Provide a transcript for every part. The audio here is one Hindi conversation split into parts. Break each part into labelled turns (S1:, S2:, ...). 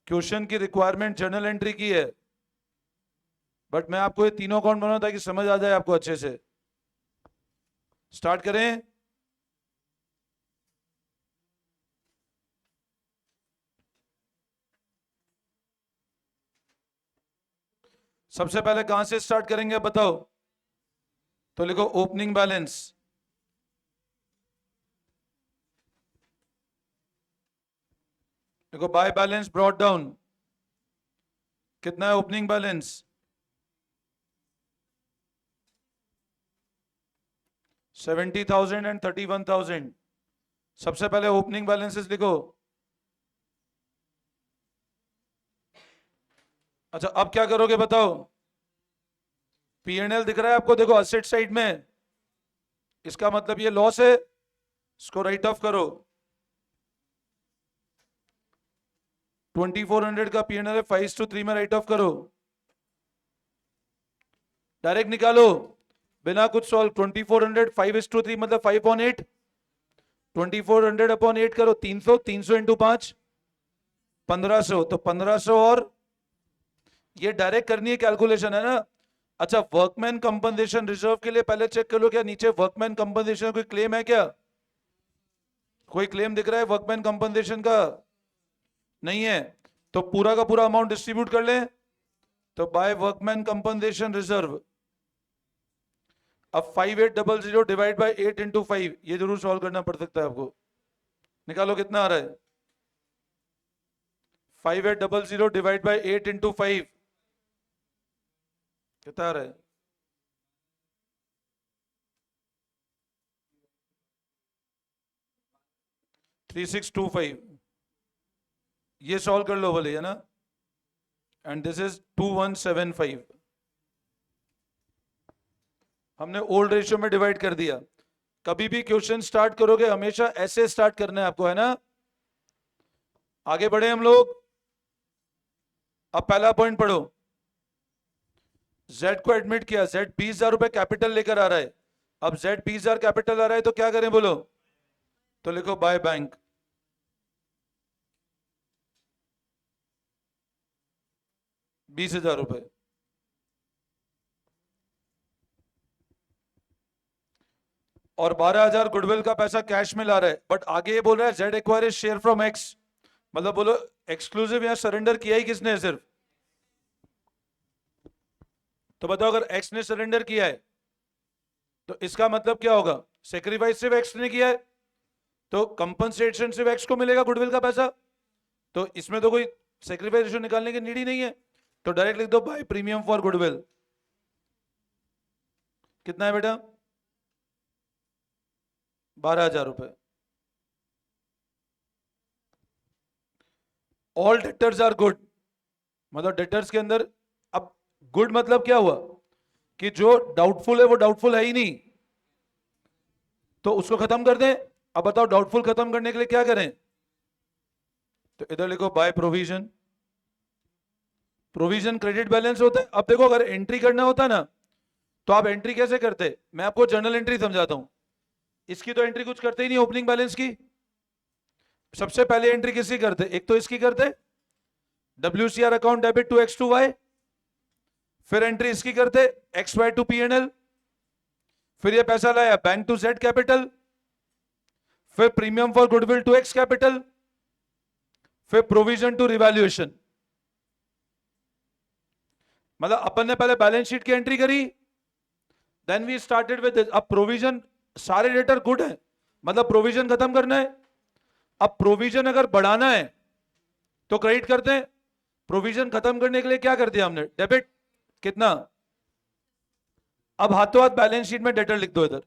S1: क्वेश्चन की रिक्वायरमेंट जर्नल एंट्री की है, बट मैं आपको ये तीनों अकाउंट बनाऊं ताकि समझ आ जाए आपको अच्छे से। स्टार्ट करें। सबसे पहले कहां से स्टार्ट करेंगे बताओ? तो लिखो ओपनिंग बैलेंस। देखो बाय बैलेंस ब्रॉट डाउन कितना है ओपनिंग बैलेंस? 70,000 एंड 31,000। सबसे पहले ओपनिंग बैलेंसेस लिखो। अच्छा अब क्या करोगे बताओ? पीएनएल दिख रहा है आपको? देखो असेट साइड में, इसका मतलब ये लॉस है, इसको राइट ऑफ करो। 2400 का पीएनएल है, 5:3 में राइट ऑफ करो। डायरेक्ट निकालो बिना कुछ सॉल्व। 2400 5:3 मतलब 5/8। 2400 अपॉन 8 करो, 300। 300 इंटू 5 1500। तो 1500 और ये डायरेक्ट करनी है कैलकुलेशन, है ना? अच्छा वर्कमैन कंपनसेशन रिजर्व के लिए पहले चेक कर लो क्या नीचे वर्कमैन कंपनसेशन कोई क्लेम है क्या? कोई क्लेम दिख रहा है वर्कमैन कंपनसेशन का? नहीं है। तो पूरा का पूरा अमाउंट डिस्ट्रीब्यूट कर ले। तो बाय वर्कमैन कंपनसेशन रिजर्व, अब 5800 डिवाइड बाय 8 इंटू 5, ये जरूर सॉल्व करना पड़ सकता है आपको। निकालो कितना आ रहा है। 5800 डिवाइड बाय 8 इंटू 5 कितना आ रहा है? 3625। ये सॉल्व कर लो बोले, है ना? And this is 2175। हमने ओल्ड रेशियो में डिवाइड कर दिया। कभी भी क्वेश्चन स्टार्ट करोगे हमेशा ऐसे स्टार्ट करना है आपको, है ना? आगे बढ़े हम लोग। अब पहला पॉइंट पढ़ो। जेड को एडमिट किया, जेड 20,000 रुपए कैपिटल लेकर आ रहा है। अब जेड 20,000 कैपिटल आ रहा है तो क्या करें बोलो? तो लिखो बाय बैंक। 20,000 रुपए। और 12,000 गुडविल का पैसा कैश में ला रहा है, बट आगे ये बोल रहा है Z acquire share from x. मतलब बोलो एक्सक्लूसिव यहां सरेंडर किया ही किसने सिर्फ? तो बताओ अगर एक्स ने सरेंडर किया है तो इसका मतलब क्या होगा? सेक्रीफाइस सिर्फ एक्स ने किया है, तो कंपनसेशन सिर्फ एक्स को मिलेगा गुडविल का पैसा। तो इसमें तो कोई सेक्रीफाइस रेशियो निकालने की नीड ही नहीं है। तो डायरेक्ट लिख दो बाय प्रीमियम फॉर गुडविल। कितना है बेटा? 12,000 रुपए। ऑल डेटर्स आर गुड, मतलब डेटर्स के अंदर, अब गुड मतलब क्या हुआ कि जो डाउटफुल है वो डाउटफुल है ही नहीं, तो उसको खत्म कर दें। अब बताओ डाउटफुल खत्म करने के लिए क्या करें? तो इधर लिखो by provision. Provision credit balance होता है। अब देखो अगर एंट्री करना होता ना तो आप एंट्री कैसे करते? मैं आपको जर्नल एंट्री समझाता हूं। इसकी तो एंट्री कुछ करते ही नहीं ओपनिंग बैलेंस की। सबसे पहले एंट्री किसकी करते? एक तो इसकी करते, WCR account debit to X to Y. फिर एंट्री इसकी करते, एक्स वाई टू पीएनएल। फिर ये पैसा लाया बैंक टू जेड कैपिटल। फिर premium for goodwill to X capital. फिर प्रोविजन टू रिवैल्यूएशन। मतलब अपन ने पहले बैलेंस शीट की एंट्री करी, देन वी स्टार्टेड विद। अब प्रोविजन, सारे डेटर गुड है, मतलब प्रोविजन खत्म करना है। अब प्रोविजन अगर बढ़ाना है तो क्रेडिट करते हैं। प्रोविजन खत्म करने के लिए क्या कर दिया हमने? डेबिट। कितना? अब हाथों हाथ बैलेंस शीट में डेटर लिख दो इधर,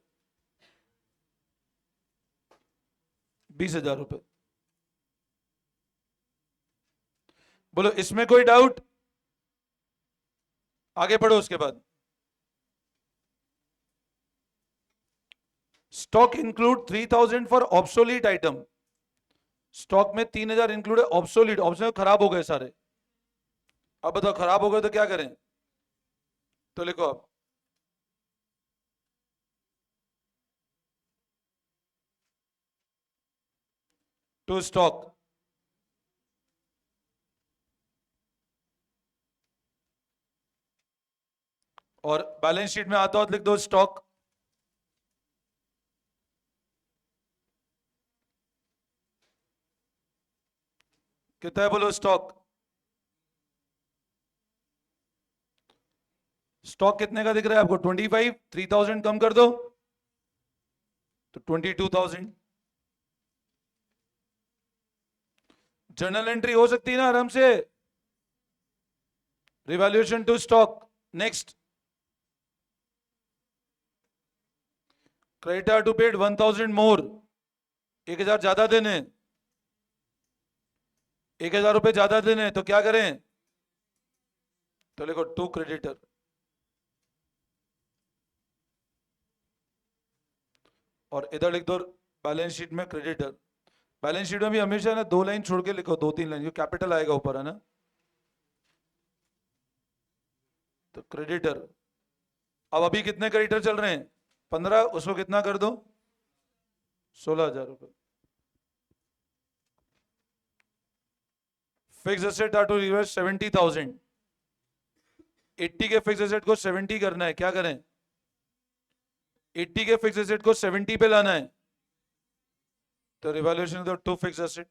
S1: 20,000 रुपए। बोलो इसमें कोई डाउट? आगे बढ़ो उसके बाद। Stock include 3,000 for obsolete item. Stock में 3,000 इंक्लूड है ऑब्सोलीट, ऑब्सोलीट खराब हो गए सारे। अब बताओ खराब हो गए तो क्या करें? तो लिखो अब टू स्टॉक। और बैलेंस शीट में आता हो तो लिख दो स्टॉक। कितना है बोलो स्टॉक? स्टॉक कितने का दिख रहा है आपको? 25। 3000 कम कर दो तो 22,000। जर्नल एंट्री हो सकती है ना आराम से। Revaluation to stock. Next, creditor to paid 1000 more, 1000 ज्यादा देने, 1000 रुपए ज्यादा देने, तो क्या करें? तो लिखो टू क्रेडिटर। और इधर लिख दो बैलेंस शीट में क्रेडिटर। बैलेंस शीट में भी हमेशा ना 2 लाइन छोड़ के लिखो, 2-3 लाइन, जो कैपिटल आएगा ऊपर है ना। तो क्रेडिटर। अब अभी कितने क्रेडिटर चल रहे हैं? 15, उसको कितना कर दो? 16,000 रुपए। Fix asset are to reverse 70,000। 80 के फिक्स एसेट को 70 करना है, क्या करें? 80 के फिक्स एसेट को 70 पे लाना है, तो रिवैल्यूएशन दो टू फिक्स एसेट।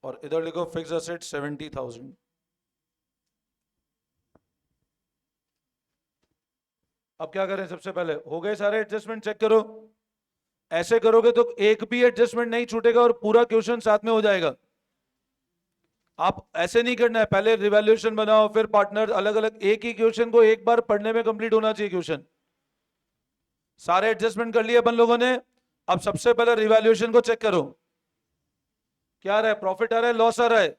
S1: और इधर लिखो फिक्स एसेट 70,000। अब क्या करें? सबसे पहले हो गए सारे एडजस्टमेंट, चेक करो। ऐसे करोगे तो एक भी एडजस्टमेंट नहीं छूटेगा और पूरा क्वेश्चन साथ में हो जाएगा। आप ऐसे नहीं करना है, पहले रिवैल्यूएशन बनाओ फिर पार्टनर, अलग अलग। एक ही क्वेश्चन को एक बार पढ़ने में कंप्लीट होना चाहिए क्वेश्चन। सारे एडजस्टमेंट कर लिए अपन लोगों ने। अब सबसे पहले रिवैल्यूएशन को चेक करो, क्या आ रहा है? प्रॉफिट आ रहा है, लॉस आ रहा है?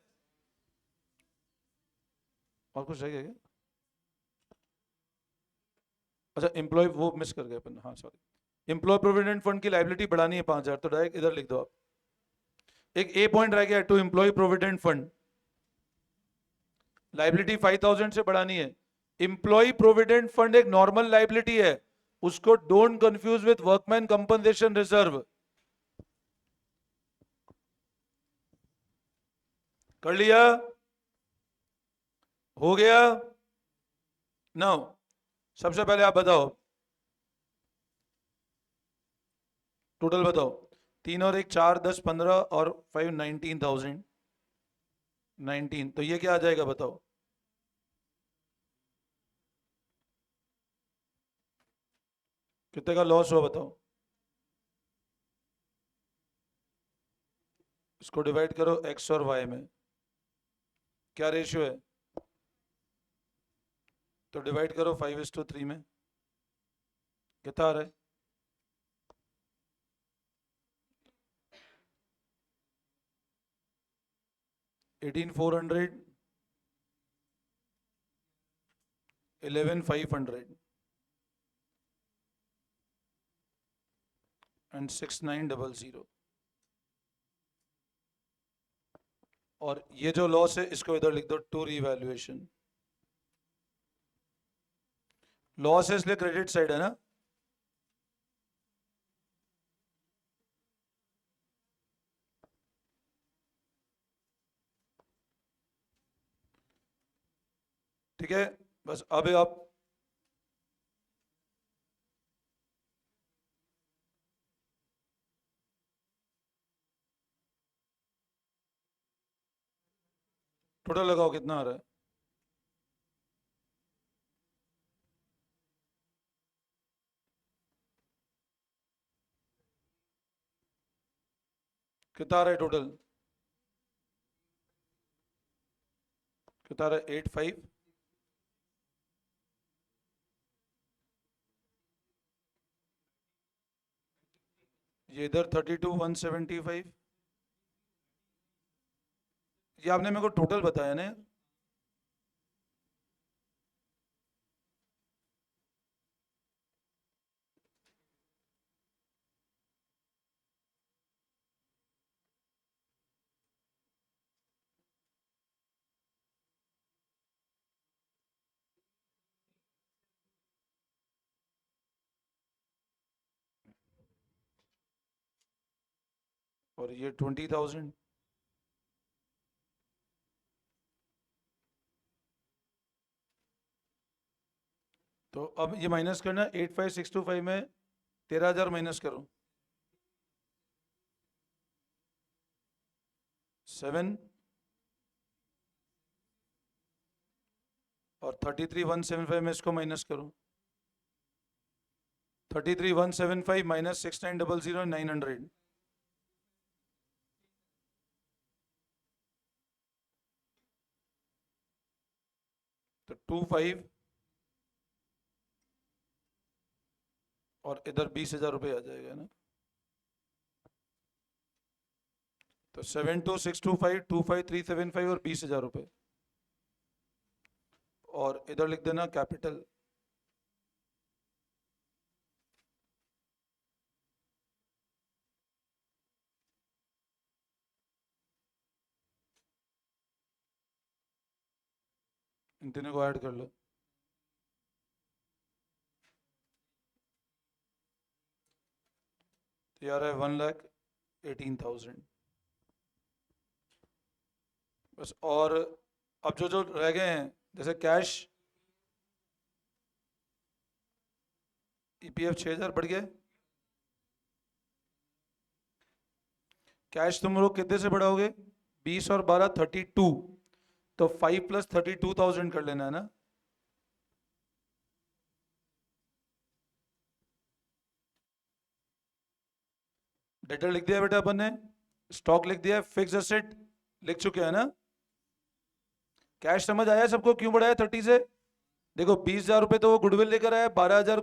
S1: और कुछ है क्या? अच्छा, एम्प्लॉय वो मिस कर गए अपन, हाँ सॉरी। एम्प्लॉय प्रोविडेंट फंड की लाइबिलिटी बढ़ानी है 5,000, तो डायरेक्ट इधर लिख दो आप। एक ए पॉइंट रह गया, to employ provident fund liability 5,000 से बढ़ानी है। एम्प्लॉय प्रोविडेंट फंड एक नॉर्मल लाइबिलिटी है, उसको don't confuse with workman compensation reserve. कर लिया? हो गया? नो, सबसे पहले आप बताओ टोटल बताओ। 3 और 1 4, 10 15 और 5 19,000। 19, तो ये क्या आ जाएगा बताओ? कितने का लॉस हुआ बताओ? इसको डिवाइड करो एक्स और वाई में, क्या रेशियो है? तो डिवाइड करो 5:3 में, कितना आ रहा है? 18,400, 11,500 एंड 6,900। और ये जो लॉस है इसको इधर लिख दो टू रीवैल्यूएशन। लॉस है इसलिए क्रेडिट साइड है ना। ठीक है, बस अब आप टोटल लगाओ कितना आ रहा है। कितना आ रहा है टोटल? कितना आ रहा है? 8,5। ये इधर 32,175। ये आपने मेरे को टोटल बताया ना। और ये 20,000। तो अब ये माइनस करना, 85625 में 13,000 माइनस करो, 7 और 33,175 में इसको माइनस करो, 33,175 माइनस 6900 900, तो 25 और इधर 20,000 रुपये आ जाएगा ना। तो 72,625 25,375 और 20,000 रुपये, और इधर लिख देना कैपिटल। इन तीनों को ऐड कर लो, तो यार है 1,18,000 बस। और अब जो जो रह गए हैं, जैसे कैश, ईपीएफ 6,000 बढ़ गया, कैश तुम लोग कितने से बढ़ाओगे, 20 और 12 32, तो 5 + 32,000 कर लेना है ना। डेटर लिख दिया बेटा अपन ने, स्टॉक लिख दिया, फिक्स एसेट लिख चुके हैं ना। कैश समझ आया सबको क्यों बढ़ाया 30 से? देखो 20,000 रुपये तो वो गुडविल लेकर आया, 12,000,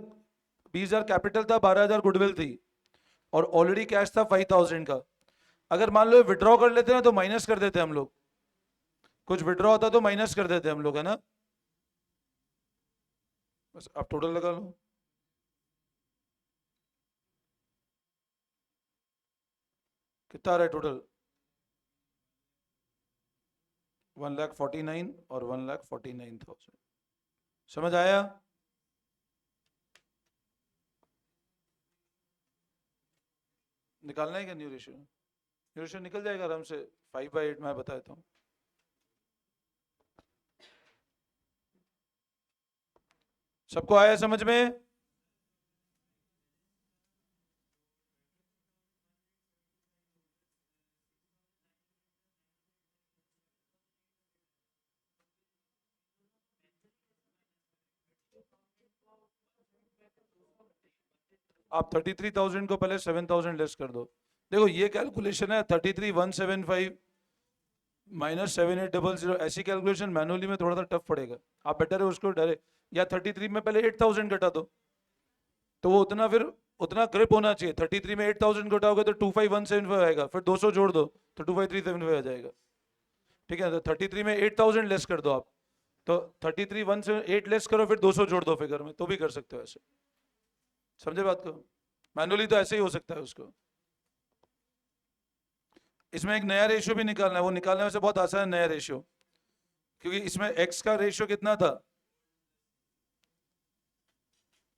S1: 20,000 कैपिटल था, 12,000 गुडविल थी, और ऑलरेडी कैश था 5,000 का। अगर मान लो विड्रॉ कर लेते ना तो माइनस कर देते हम लोग, कुछ विड्रॉ होता तो माइनस कर देते हम लोग, है ना। बस अब टोटल लगा लो, कितना आ रहा है टोटल, 1,49,000 और 1,49,000। समझ आया? निकालना है क्या न्यू रेशियो? न्यू रेशियो निकल जाएगा आराम से, 5/8 मैं बता देता हूँ। सबको आया समझ में? आप 33,000 को पहले 7,000 लेस कर दो। देखो ये कैलकुलेशन है, 33,175 माइनस 7,800, ऐसी कैलकुलेशन मैनुअली में थोड़ा सा टफ पड़ेगा। आप बेटर है उसको डायरेक्ट, या 33 में पहले 8,000 घटा दो, तो वो उतना फिर उतना ग्रिप होना चाहिए। 33 में 8,000 घटाओगे तो 25,175 आएगा, फिर 200 जोड़ दो तो 25,375 आ जाएगा। ठीक है, तो 33 में 8,000 लेस कर दो आप, तो 33,178 लेस करो, फिर 200 जोड़ दो फिगर में, तो भी कर सकते हो ऐसे। समझे बात को? मैनुअली तो ऐसे ही हो सकता है उसको। इसमें एक नया रेशियो भी निकालना है, वो निकालने में से बहुत आसान है नया रेशियो, क्योंकि इसमें x का रेशियो कितना था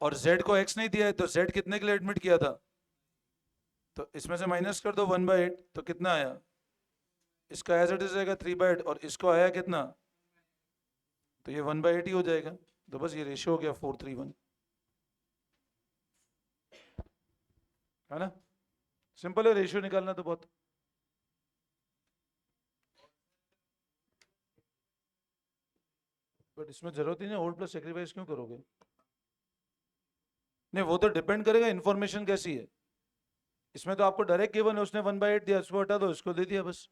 S1: और z को x नहीं दिया है, तो z कितने के लिए एडमिट किया था, तो इसमें से माइनस कर दो 1/8, तो कितना आया, इसका एज इट इज आएगा 3/8, और इसको आया कितना, तो ये 1/8 ही हो जाएगा। तो बस ये रेशियो हो गया 4:3:1, है ना। सिंपल है रेशियो निकालना तो बहुत। बट इसमें जरूरत ही नहीं, होल्ड प्लस सेक्रीफाइस क्यों करोगे? नहीं, वो तो डिपेंड करेगा इन्फॉर्मेशन कैसी है। इसमें तो आपको डायरेक्ट गिवन है, उसने 1/8 दिया, उसको हटा दो, इसको दे दिया बस।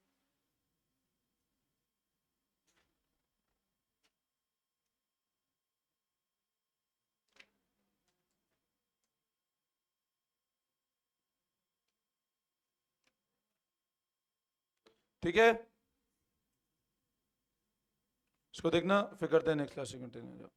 S1: ठीक है, इसको देखना, फिर करते हैं नेक्स्ट क्लास से कंटिन्यू।